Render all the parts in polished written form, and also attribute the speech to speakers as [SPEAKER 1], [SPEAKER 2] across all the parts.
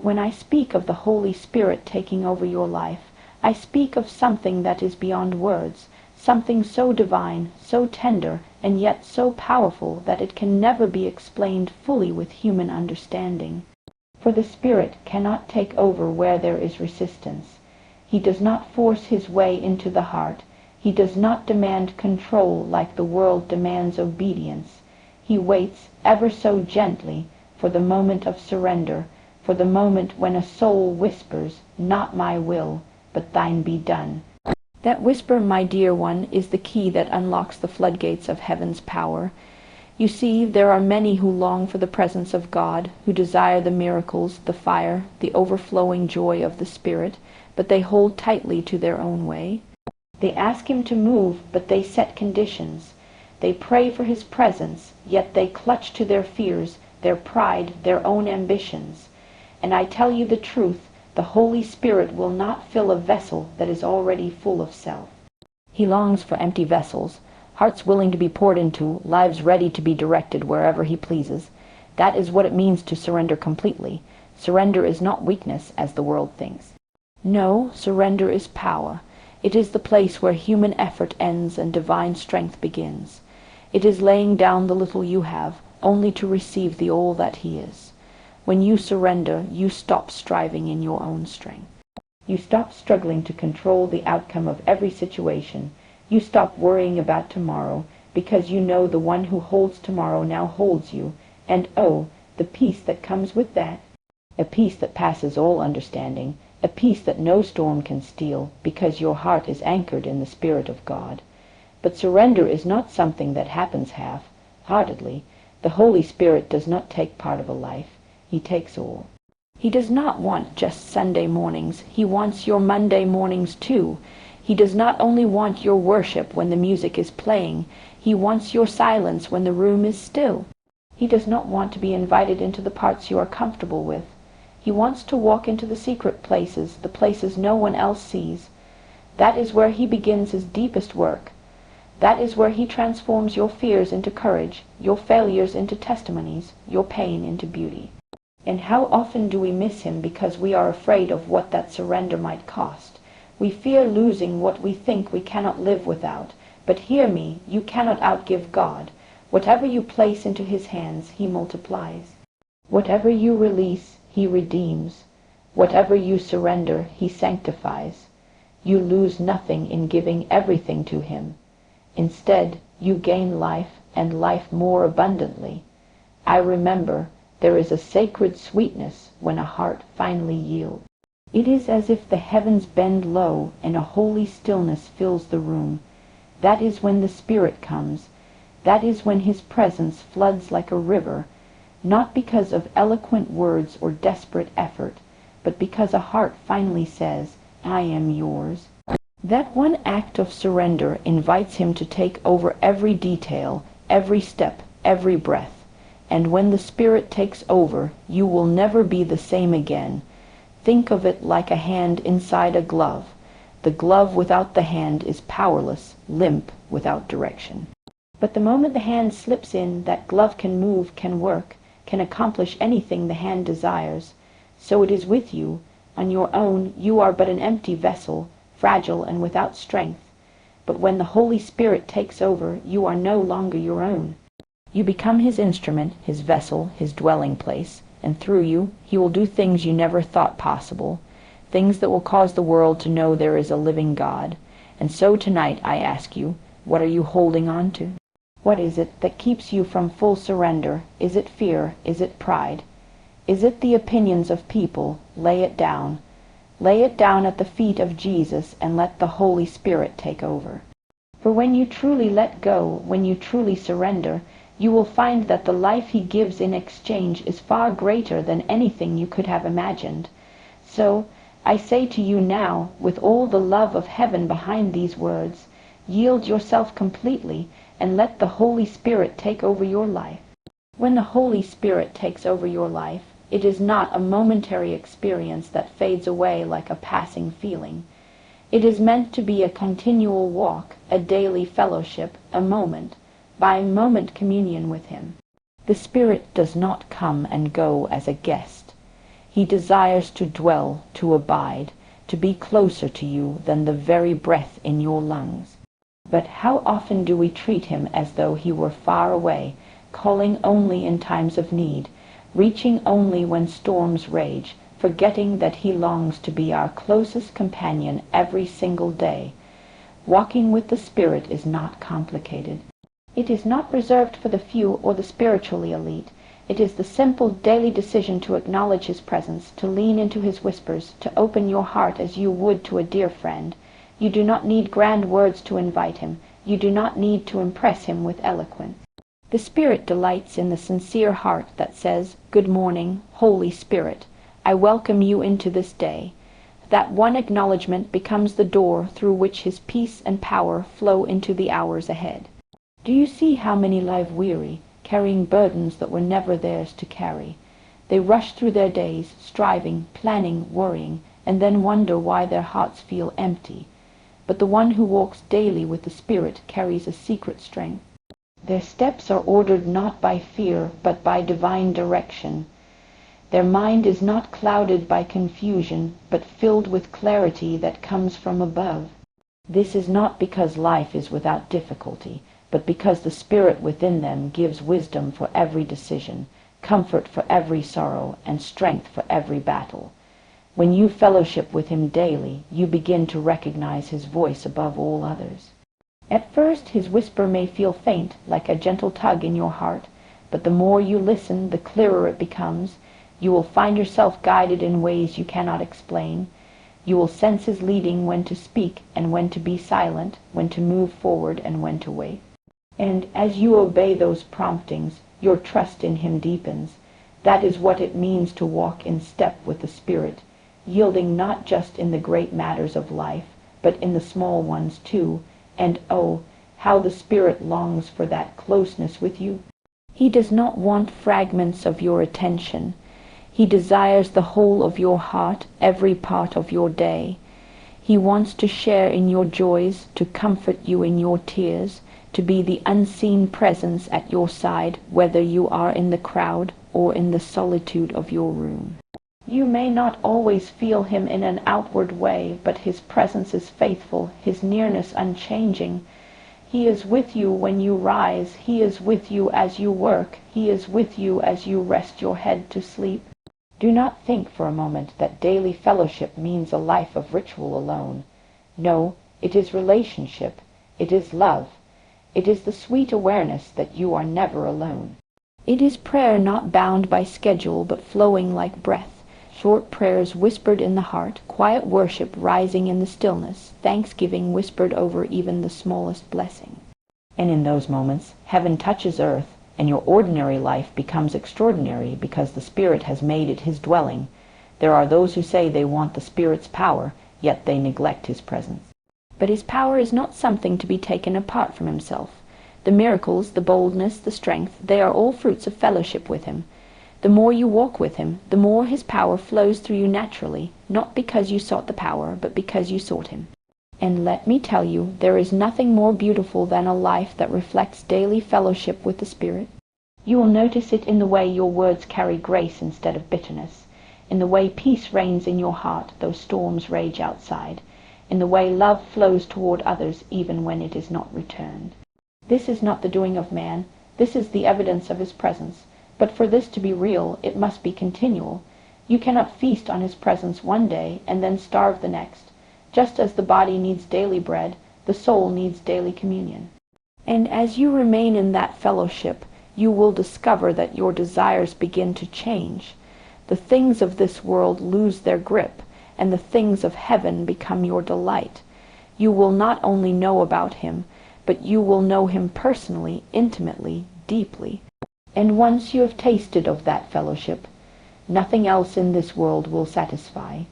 [SPEAKER 1] When I speak of the Holy Spirit taking over your life, I speak of something that is beyond words, something so divine, so tender, and yet so powerful that it can never be explained fully with human understanding. For the Spirit cannot take over where there is resistance. He does not force his way into the heart. He does not demand control like the world demands obedience. He waits, ever so gently, for the moment of surrender, for the moment when a soul whispers, "Not my will, but thine be done." That whisper, my dear one, is the key that unlocks the floodgates of heaven's power. You see, there are many who long for the presence of God, who desire the miracles, the fire, the overflowing joy of the Spirit, but they hold tightly to their own way. They ask him to move, but they set conditions. They pray for his presence, yet they clutch to their fears, their pride, their own ambitions. And I tell you the truth, the Holy Spirit will not fill a vessel that is already full of self. He longs for empty vessels, hearts willing to be poured into, lives ready to be directed wherever he pleases. That is what it means to surrender completely. Surrender is not weakness, as the world thinks. No, surrender is power. It is the place where human effort ends and divine strength begins. It is laying down the little you have, only to receive the all that he is. When you surrender, you stop striving in your own strength. You stop struggling to control the outcome of every situation. You stop worrying about tomorrow, because you know the one who holds tomorrow now holds you, and oh, the peace that comes with that! A peace that passes all understanding, a peace that no storm can steal, because your heart is anchored in the Spirit of God. But surrender is not something that happens half-heartedly. The Holy Spirit does not take part of a life. He takes all. He does not want just Sunday mornings. He wants your Monday mornings too. He does not only want your worship when the music is playing. He wants your silence when the room is still. He does not want to be invited into the parts you are comfortable with. He wants to walk into the secret places, the places no one else sees. That is where he begins his deepest work. That is where he transforms your fears into courage, your failures into testimonies, your pain into beauty. And how often do we miss him because we are afraid of what that surrender might cost? We fear losing what we think we cannot live without. But hear me, you cannot outgive God. Whatever you place into his hands, he multiplies. Whatever you release, he redeems. Whatever you surrender, he sanctifies. You lose nothing in giving everything to him. Instead, you gain life, and life more abundantly. I remember, there is a sacred sweetness when a heart finally yields. It is as if the heavens bend low and a holy stillness fills the room. That is when the Spirit comes. That is when his presence floods like a river, not because of eloquent words or desperate effort, but because a heart finally says, "I am yours." That one act of surrender invites him to take over every detail, every step, every breath. And when the Spirit takes over, you will never be the same again. Think of it like a hand inside a glove. The glove without the hand is powerless, limp, without direction. But the moment the hand slips in, that glove can move, can work, can accomplish anything the hand desires. So it is with you. On your own, you are but an empty vessel, fragile and without strength. But when the Holy Spirit takes over, you are no longer your own. You become his instrument, his vessel, his dwelling place, and through you, he will do things you never thought possible, things that will cause the world to know there is a living God. And so tonight I ask you, what are you holding on to? What is it that keeps you from full surrender? Is it fear? Is it pride? Is it the opinions of people? Lay it down. Lay it down at the feet of Jesus and let the Holy Spirit take over. For when you truly let go, when you truly surrender, you will find that the life he gives in exchange is far greater than anything you could have imagined. So, I say to you now, with all the love of heaven behind these words, yield yourself completely and let the Holy Spirit take over your life. When the Holy Spirit takes over your life, it is not a momentary experience that fades away like a passing feeling. It is meant to be a continual walk, a daily fellowship, a moment-by-moment communion with him. The Spirit does not come and go as a guest. He desires to dwell, to abide, to be closer to you than the very breath in your lungs. But how often do we treat him as though he were far away, calling only in times of need, reaching only when storms rage, forgetting that he longs to be our closest companion every single day. Walking with the Spirit is not complicated. It is not reserved for the few or the spiritually elite. It is the simple daily decision to acknowledge his presence, to lean into his whispers, to open your heart as you would to a dear friend. You do not need grand words to invite him. You do not need to impress him with eloquence. The Spirit delights in the sincere heart that says, "Good morning, Holy Spirit. I welcome you into this day." That one acknowledgement becomes the door through which his peace and power flow into the hours ahead. Do you see how many lie weary, carrying burdens that were never theirs to carry? They rush through their days, striving, planning, worrying, and then wonder why their hearts feel empty. But the one who walks daily with the Spirit carries a secret strength. Their steps are ordered not by fear, but by divine direction. Their mind is not clouded by confusion, but filled with clarity that comes from above. This is not because life is without difficulty, but because the Spirit within them gives wisdom for every decision, comfort for every sorrow, and strength for every battle. When you fellowship with him daily, you begin to recognize his voice above all others. At first his whisper may feel faint, like a gentle tug in your heart, but the more you listen, the clearer it becomes. You will find yourself guided in ways you cannot explain. You will sense his leading when to speak and when to be silent, when to move forward and when to wait. And as you obey those promptings, your trust in him deepens. That is what it means to walk in step with the Spirit, yielding not just in the great matters of life, but in the small ones too. And oh, how the Spirit longs for that closeness with you. He does not want fragments of your attention. He desires the whole of your heart, every part of your day. He wants to share in your joys, to comfort you in your tears, to be the unseen presence at your side, whether you are in the crowd or in the solitude of your room. You may not always feel him in an outward way, but his presence is faithful, his nearness unchanging. He is with you when you rise. He is with you as you work. He is with you as you rest your head to sleep. Do not think for a moment that daily fellowship means a life of ritual alone. No, it is relationship. It is love. It is the sweet awareness that you are never alone. It is prayer not bound by schedule, but flowing like breath. Short prayers whispered in the heart, quiet worship rising in the stillness, thanksgiving whispered over even the smallest blessing. And in those moments, heaven touches earth, and your ordinary life becomes extraordinary because the Spirit has made it his dwelling. There are those who say they want the Spirit's power, yet they neglect his presence. But his power is not something to be taken apart from himself. The miracles, the boldness, the strength, they are all fruits of fellowship with him. The more you walk with him, the more his power flows through you naturally, not because you sought the power, but because you sought him. And let me tell you, there is nothing more beautiful than a life that reflects daily fellowship with the Spirit. You will notice it in the way your words carry grace instead of bitterness, in the way peace reigns in your heart though storms rage outside, in the way love flows toward others even when it is not returned. This is not the doing of man. This is the evidence of his presence. But for this to be real, it must be continual. You cannot feast on his presence one day and then starve the next. Just as the body needs daily bread, the soul needs daily communion. And as you remain in that fellowship, you will discover that your desires begin to change. The things of this world lose their grip, and the things of heaven become your delight. You will not only know about him, but you will know him personally, intimately, deeply. And once you have tasted of that fellowship, nothing else in this world will satisfy.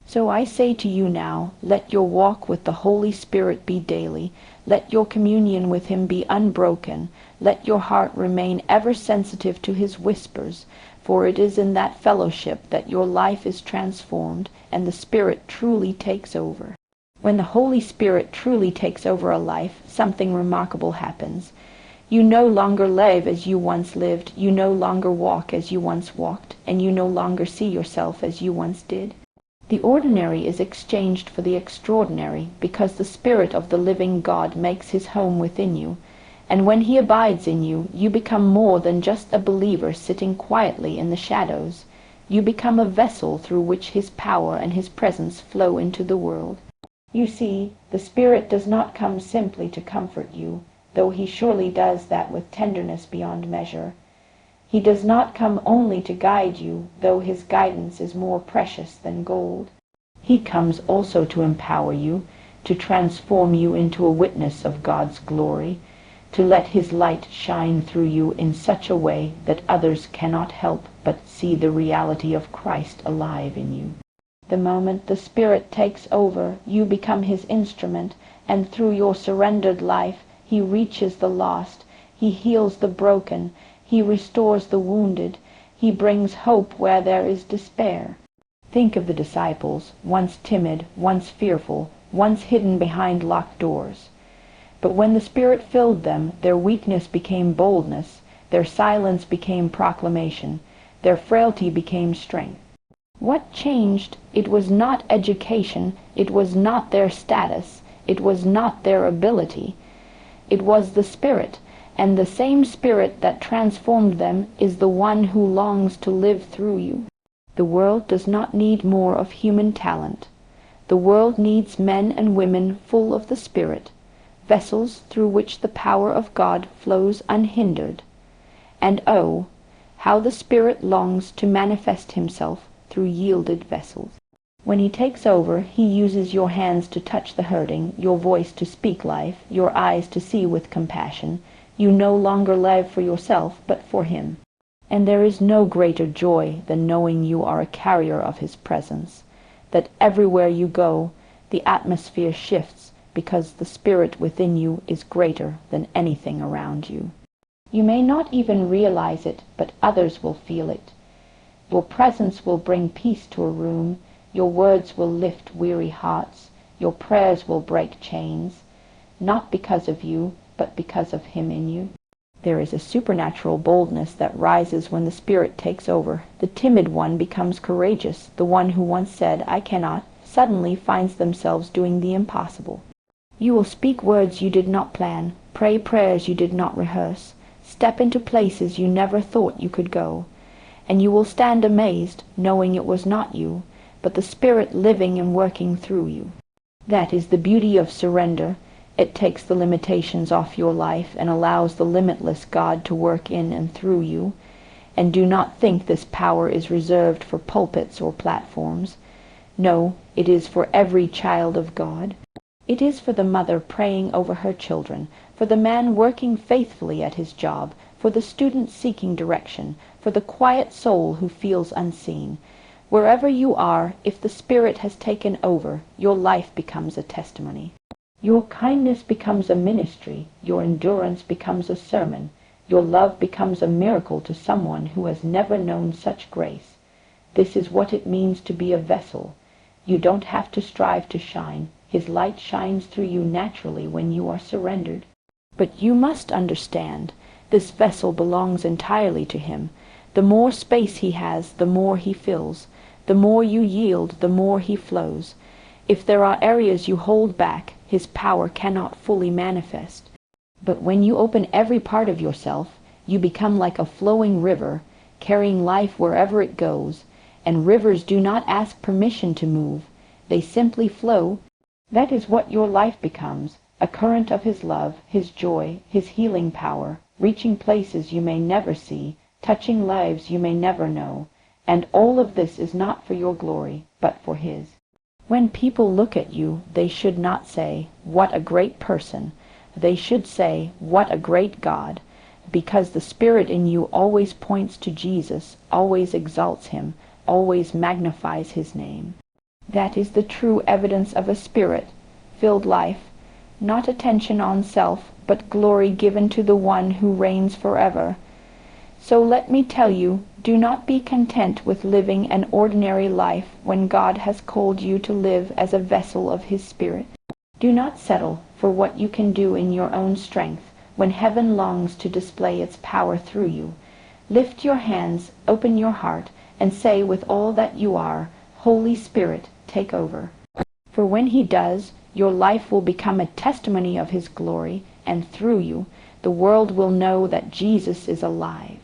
[SPEAKER 1] So I say to you now, let your walk with the Holy Spirit be daily. Let your communion with him be unbroken. Let your heart remain ever sensitive to his whispers, for it is in that fellowship that your life is transformed and the Spirit truly takes over. When the Holy Spirit truly takes over a life, something remarkable happens. You no longer live as you once lived, you no longer walk as you once walked, and you no longer see yourself as you once did. The ordinary is exchanged for the extraordinary, because the Spirit of the living God makes his home within you, and when he abides in you, you become more than just a believer sitting quietly in the shadows. You become a vessel through which his power and his presence flow into the world. You see, the Spirit does not come simply to comfort you, though he surely does that with tenderness beyond measure. He does not come only to guide you, though his guidance is more precious than gold. He comes also to empower you, to transform you into a witness of God's glory, to let his light shine through you in such a way that others cannot help but see the reality of Christ alive in you. The moment the Spirit takes over, you become his instrument, and through your surrendered life, he reaches the lost, he heals the broken, he restores the wounded, he brings hope where there is despair. Think of the disciples, once timid, once fearful, once hidden behind locked doors. But when the Spirit filled them, their weakness became boldness, their silence became proclamation, their frailty became strength. What changed? It was not education, it was not their status, it was not their ability. It was the Spirit, and the same Spirit that transformed them is the one who longs to live through you. The world does not need more of human talent. The world needs men and women full of the Spirit, vessels through which the power of God flows unhindered. And oh, how the Spirit longs to manifest himself through yielded vessels. When he takes over, he uses your hands to touch the hurting, your voice to speak life, your eyes to see with compassion. You no longer live for yourself, but for him. And there is no greater joy than knowing you are a carrier of his presence, that everywhere you go, the atmosphere shifts, because the Spirit within you is greater than anything around you. You may not even realize it, but others will feel it. Your presence will bring peace to a room, your words will lift weary hearts, your prayers will break chains, not because of you, but because of him in you. There is a supernatural boldness that rises when the Spirit takes over. The timid one becomes courageous. The one who once said, "I cannot," suddenly finds themselves doing the impossible. You will speak words you did not plan, pray prayers you did not rehearse, step into places you never thought you could go, and you will stand amazed, knowing it was not you, but the Spirit living and working through you. That is the beauty of surrender. It takes the limitations off your life and allows the limitless God to work in and through you. And do not think this power is reserved for pulpits or platforms. No, it is for every child of God. It is for the mother praying over her children, for the man working faithfully at his job, for the student seeking direction, for the quiet soul who feels unseen. Wherever you are, if the Spirit has taken over, your life becomes a testimony. Your kindness becomes a ministry, your endurance becomes a sermon, your love becomes a miracle to someone who has never known such grace. This is what it means to be a vessel. You don't have to strive to shine. His light shines through you naturally when you are surrendered. But you must understand, this vessel belongs entirely to him. The more space he has, the more he fills. The more you yield, the more he flows. If there are areas you hold back, his power cannot fully manifest. But when you open every part of yourself, you become like a flowing river, carrying life wherever it goes. And rivers do not ask permission to move. They simply flow. That is what your life becomes, a current of his love, his joy, his healing power, reaching places you may never see, touching lives you may never know. And all of this is not for your glory, but for his. When people look at you, they should not say, "What a great person." They should say, "What a great God," because the Spirit in you always points to Jesus, always exalts him, always magnifies his name. That is the true evidence of a Spirit-filled life, not attention on self, but glory given to the one who reigns forever. So let me tell you, do not be content with living an ordinary life when God has called you to live as a vessel of his Spirit. Do not settle for what you can do in your own strength, when heaven longs to display its power through you. Lift your hands, open your heart, and say with all that you are, Holy Spirit, take over. For when he does, your life will become a testimony of his glory, and through you, the world will know that Jesus is alive.